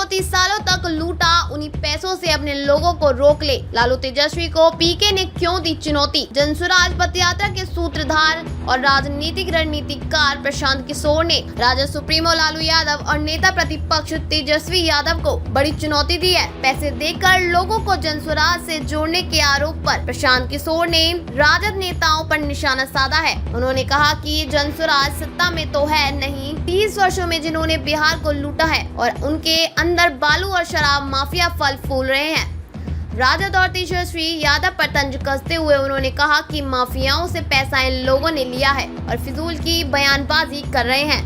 को 30 सालों तक लूटा, उन्हीं पैसों से अपने लोगों को रोक ले। लालू तेजस्वी को पीके ने क्यों दी चुनौती? जनसुराज पथ यात्रा के सूत्रधार और राजनीतिक रणनीतिकार प्रशांत किशोर ने राजद सुप्रीमो लालू यादव और नेता प्रतिपक्ष तेजस्वी यादव को बड़ी चुनौती दी है। पैसे देकर लोगों को जनसुराज से जोड़ने के आरोप पर प्रशांत किशोर ने राजद नेताओं पर निशाना साधा है। उन्होंने कहा कि जनसुराज सत्ता में तो है नहीं, 30 वर्षों में जिन्होंने बिहार को लूटा है और उनके अंदर बालू और शराब माफिया फल फूल रहे हैं। राजद और तेजस्वी यादव पर तंज कसते हुए उन्होंने कहा कि माफियाओं से पैसा इन लोगों ने लिया है और फिजूल की बयानबाजी कर रहे हैं।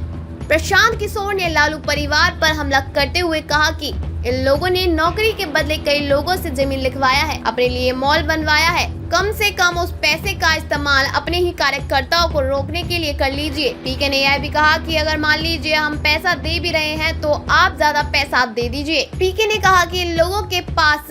प्रशांत किशोर ने लालू परिवार पर हमला करते हुए कहा कि इन लोगों ने नौकरी के बदले कई लोगों से जमीन लिखवाया है, अपने लिए मॉल बनवाया है। कम से कम उस पैसे का इस्तेमाल अपने ही कार्यकर्ताओं को रोकने के लिए कर लीजिए। पीके ने यह भी कहा कि अगर मान लीजिए हम पैसा दे भी रहे हैं तो आप ज्यादा पैसा दे दीजिए। पीके ने कहा कि इन लोगों के पास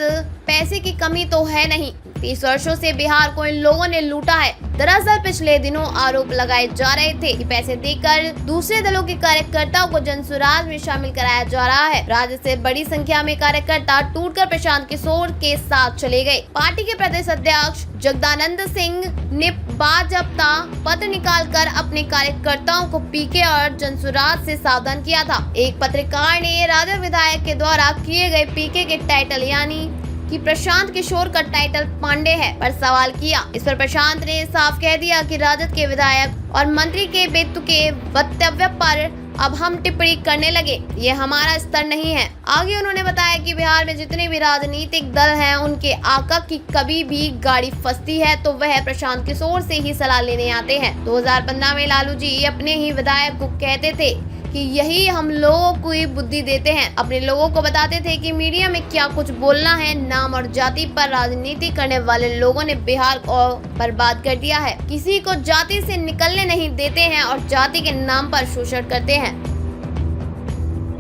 पैसे की कमी तो है नहीं, 30 वर्षों से बिहार को इन लोगों ने लूटा है। दरअसल पिछले दिनों आरोप लगाए जा रहे थे कि पैसे देकर दूसरे दलों के कार्यकर्ताओं को जनसुराज में शामिल कराया जा रहा है। राज्य से बड़ी संख्या में कार्यकर्ता टूटकर प्रशांत किशोर के साथ चले गए। पार्टी के प्रदेश अध्यक्ष जगदानंद सिंह ने बाजब्ता पत्र निकालकर अपने कार्यकर्ताओं को पीके और जनसुराज से सावधान किया था। एक पत्रकार ने राजद विधायक के द्वारा किए गए पीके के टाइटल यानी कि प्रशांत किशोर का टाइटल पांडे है पर सवाल किया। इस पर प्रशांत ने साफ कह दिया कि राजद के विधायक और मंत्री के बेतुके वक्तव्य पर अब हम टिप्पणी करने लगे, ये हमारा स्तर नहीं है। आगे उन्होंने बताया कि बिहार में जितने भी राजनीतिक दल हैं उनके आका की कभी भी गाड़ी फंसती है तो वह प्रशांत किशोर से ही सलाह लेने आते हैं। 2015 में लालू जी अपने ही विधायक को कहते थे कि यही हम लोगों को बुद्धि देते हैं, अपने लोगों को बताते थे कि मीडिया में क्या कुछ बोलना है। नाम और जाति पर राजनीति करने वाले लोगों ने बिहार को बर्बाद कर दिया है। किसी को जाति से निकलने नहीं देते हैं और जाति के नाम पर शोषण करते हैं।